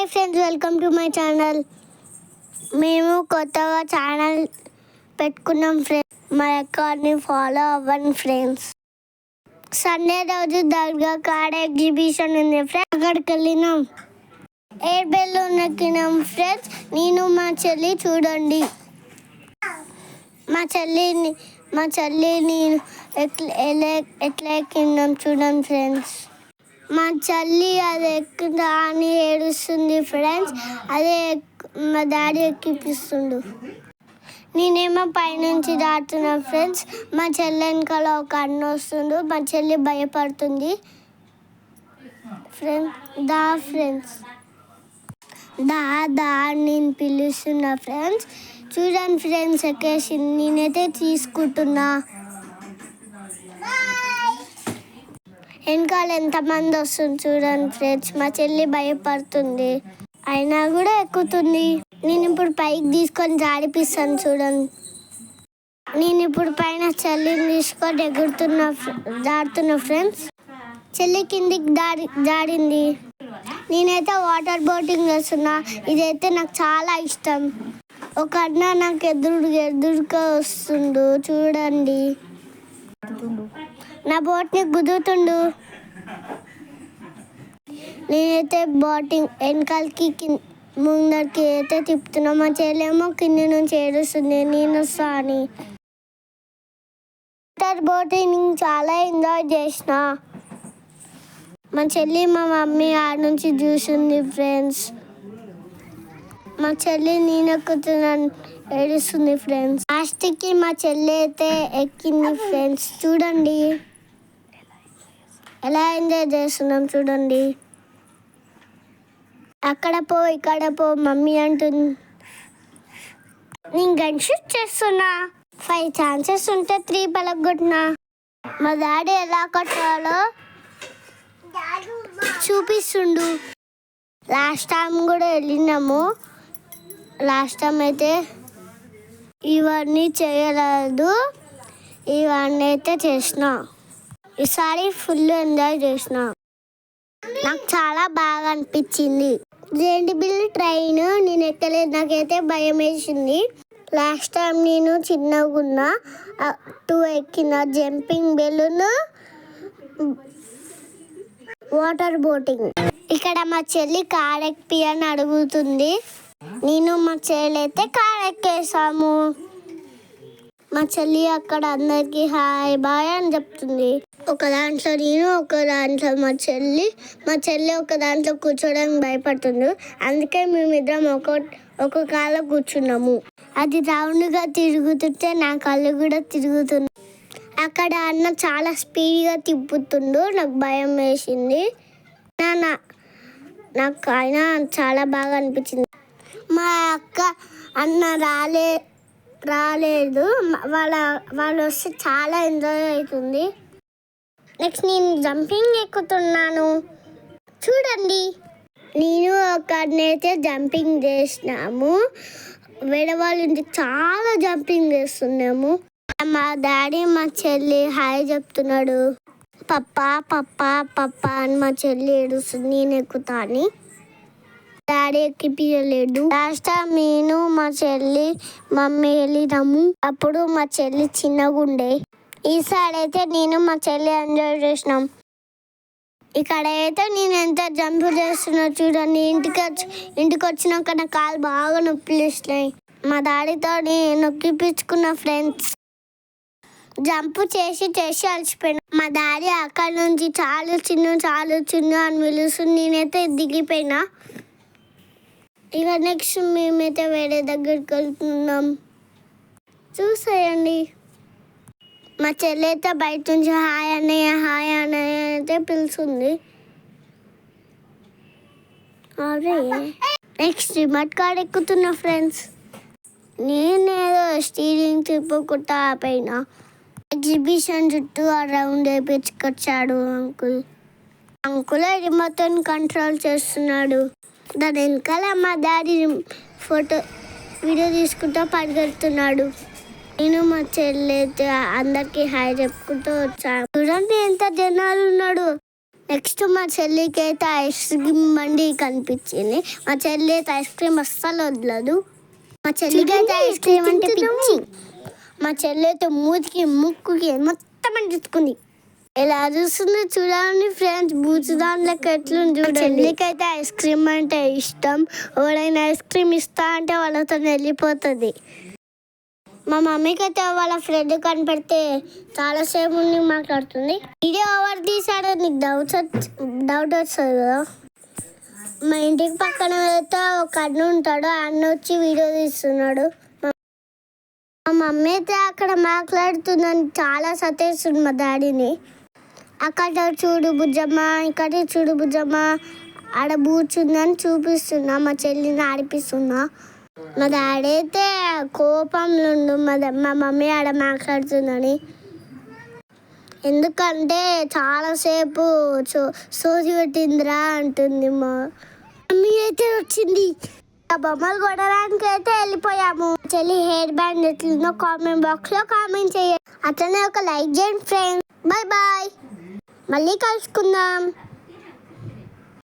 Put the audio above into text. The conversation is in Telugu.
Hi friends, welcome to my channel. మేము కొత్తగా ఛానల్ పెట్టుకున్నాం ఫ్రెండ్స్. మా అకౌంట్ని ఫాలో అవ్వండి ఫ్రెండ్స్. సండే రోజు దర్గా కాడ ఎగ్జిబిషన్ ఉంది ఫ్రెండ్స్. అక్కడికి వెళ్ళినాం. ఎయిర్ బెలూన్ ఎక్కినాం ఫ్రెండ్స్. నేను మా చెల్లి చూడండి. మా చెల్లి నేను ఎట్లా ఎక్కినాం చూడండి ఫ్రెండ్స్. మా చెల్లి అది ఎక్కుదా అని ఏడుస్తుంది ఫ్రెండ్స్. అదే మా డాడీ ఎక్కిపిస్తుండు. నేనేమో పైనుంచి దాటుతున్నా ఫ్రెండ్స్. మా చెల్లి వెనకాల ఒక అన్న వస్తుండు. మా చెల్లి భయపడుతుంది ఫ్రెండ్స్. దా నేను పిలుస్తున్నా ఫ్రెండ్స్. చూడండి ఫ్రెండ్స్, ఎక్కేసి నేనైతే తీసుకుంటున్నా. వెనకాల ఎంతమంది వస్తుంది చూడండి ఫ్రెండ్స్. మా చెల్లి భయపడుతుంది, అయినా కూడా ఎక్కుతుంది. నేను ఇప్పుడు పైకి తీసుకొని జాడిపిస్తాను చూడండి. నేను ఇప్పుడు పైన చెల్లిని తీసుకొని జారుతున్నా ఫ్రెండ్స్. చెల్లి కిందికి జాడింది. నేనైతే వాటర్ బోటింగ్ చేస్తున్నా. ఇదైతే నాకు చాలా ఇష్టం. ఒక అన్న నాకు ఎదురుగా వస్తుండు చూడండి. నా బోట్ని గుద్దుతుండు. నేనైతే బోటింగ్ వెనకాలకి ముందరికి అయితే తిప్పుతున్నా. మా చెల్లేమో కింది నుంచి ఏడుస్తుంది నేను వస్తా అని. వాటర్ బోటింగ్ చాలా ఎంజాయ్ చేసిన. మా చెల్లి మా మమ్మీ ఆడ నుంచి చూసింది ఫ్రెండ్స్. మా చెల్లి నేను ఎక్కుతున్నాను ఏడుస్తుంది ఫ్రెండ్స్. లాస్ట్కి మా చెల్లి అయితే ఎక్కింది ఫ్రెండ్స్. చూడండి ఎలా ఎంజాయ్ చేస్తున్నాం చూడండి. అక్కడ పో ఇక్కడ పో మమ్మీ అంటుంది. నేను గన్ షూట్ చేస్తున్నా. 5 ఛాన్సెస్ ఉంటే 3 పలగొట్టినా. మా డాడీ ఎలా కొట్టాలో చూపిస్తుండు. లాస్ట్ టైం కూడా వెళ్ళినాము. లాస్ట్ టైం అయితే ఇవన్నీ చేయలేదు, ఇవన్నీ అయితే చేసిన. ఈసారి ఫుల్ ఎంజాయ్ చేసిన. నాకు చాలా బాగా అనిపించింది. జెంటిబిల్ ట్రైన్ నేను ఎక్కలేదు, నాకైతే భయం వేసింది. లాస్ట్ టైం నేను చిన్నగా ఉన్నా 2 ఎక్కిన. Jumping balloon, water boating. ఇక్కడ మా చెల్లి కార్ ఎక్కి అని అడుగుతుంది. నేను మా చెల్లి అయితే కార్ ఎక్కేసాము. మా చెల్లి అక్కడ అందరికి హాయ్ బాయ్ అని చెప్తుంది. ఒక దాంట్లో నేను, ఒక దాంట్లో మా చెల్లి ఒక దాంట్లో కూర్చోడానికి భయపడుతుంది. అందుకే మేమిద్దరం ఒక కాళ్ళ కూర్చున్నాము. అది రౌండ్గా తిరుగుతుంటే నా కళ్ళు కూడా తిరుగుతున్నాయి. అక్కడ అన్న చాలా స్పీడ్గా తిప్పుతుండు. నాకు భయం వేసింది. నాకు అయినా చాలా బాగా అనిపించింది. మా అక్క అన్న రాలేదు. వాళ్ళు వస్తే చాలా ఎంజాయ్ అవుతుంది. నెక్స్ట్ నేను జంపింగ్ ఎక్కుతున్నాను చూడండి. నేను ఒకరినైతే జంపింగ్ చేసినాము. వేరే వాళ్ళు చాలా జంపింగ్ చేస్తున్నాము. మా డాడీ మా చెల్లి హాయ్ చెప్తున్నాడు. పప్పా పప్పా పప్పా అని మా చెల్లి ఏడుస్తుంది నేను ఎక్కుతా అని. డాడీ ఎక్కిపియలేడు. లాస్ట్ టైం నేను మా చెల్లి మమ్మీ వెళ్ళినాము. అప్పుడు మా చెల్లి చిన్నగా ఉండే. ఈసారి అయితే నేను మా చెల్లి ఎంజాయ్ చేసినాం. ఇక్కడ అయితే నేను ఎంత జంప్ చేస్తున్నా చూడండి. ఇంటికి వచ్చినాక నా కాలు బాగా నొప్పిస్తున్నాయి. మా డాడీతో నొక్కిపించుకున్న ఫ్రెండ్స్. జంప్ చేసి అలసిపోయినా. మా డాడీ అక్కడ నుంచి చాలా చిన్న అని పిలుస్తుంది. నేనైతే దిగిపోయినా. ఇక నెక్స్ట్ మేమైతే వేరే దగ్గరికి వెళ్తున్నాం చూసేయండి. మా చెల్లి అయితే బయట నుంచి హాయ్ అన్నయ్య అయితే పిలుస్తుంది. అరే నెక్స్ట్ రిమోట్ కార్ ఎక్కుతున్నా ఫ్రెండ్స్. నేనేదో స్టీరింగ్ తిప్పుకుంటా పైన ఎగ్జిబిషన్ చుట్టూ ఆ రౌండ్ వేపించుకొచ్చాడు అంకుల్ రిమోట్ కంట్రోల్ చేస్తున్నాడు. దాని వెనకాల మా డాడీ వీడియో తీసుకుంటూ పరిగెడుతున్నాడు. నేను మా చెల్లి అయితే అందరికి హాయ్ చెప్పుకుంటూ వచ్చాను. చూడండి ఎంత జనాలు ఉన్నాడు. నెక్స్ట్ మా చెల్లికి అయితే ఐస్ క్రీమ్ బండి కనిపించింది. మా చెల్లి అయితే ఐస్ క్రీమ్ అస్సలు వదలదు. మా చెల్లికి అయితే ఐస్ క్రీమ్ అంటే పిచ్చి. మా చెల్లి అయితే మూతికి ముక్కుకి మొత్తం అంటించుకుంది. ఇలా చూస్తుంది చూడండి ఫ్రెండ్స్, బూచుదాని లెక్క ఎట్లుంది చూడండి. చెల్లికి అయితే ఐస్ క్రీమ్ అంటే ఇష్టం. ఎవరైనా ఐస్ క్రీమ్ ఇస్తా అంటే వాళ్ళతో వెళ్ళిపోతుంది. మా మమ్మీకి అయితే వాళ్ళ ఫ్రెండ్ కనిపెడితే చాలాసేపు ఉండి మాట్లాడుతుంది. వీడియో ఎవరు తీసాడో నీకు డౌట్ వస్తుంది కదా. మా ఇంటికి పక్కన అయితే ఒక అన్న ఉంటాడు. ఆ అన్న వచ్చి వీడియో తీస్తున్నాడు. మా మమ్మీ అయితే అక్కడ మాట్లాడుతుందని చాలా సతేస్తుంది మా డాడీని. అక్కడ చూడు బుజ్జమ్మ, ఇక్కడ చూడు బుజ్జమ్మ, ఆడ బూచుందని చూపిస్తున్నా, మా చెల్లిని ఆడిపిస్తున్నా. మా డాడీ అయితే కోపంలో ఉండు మా మమ్మీ ఆడ మాట్లాడుతుందని. ఎందుకంటే చాలాసేపు సోది పెట్టిందిరా అంటుంది. మా మమ్మీ అయితే వచ్చింది. ఆ బొమ్మలు కొట్టడానికి అయితే వెళ్ళిపోయాము. చెల్లి హెయిర్ బ్యాండ్ ఎట్లుందో కామెంట్ బాక్స్లో కామెంట్ చేయండి. అట్లనే ఒక లైక్ చేయండి ఫ్రెండ్స్. బాయ్ బాయ్, మళ్ళీ కలుసుకుందాం.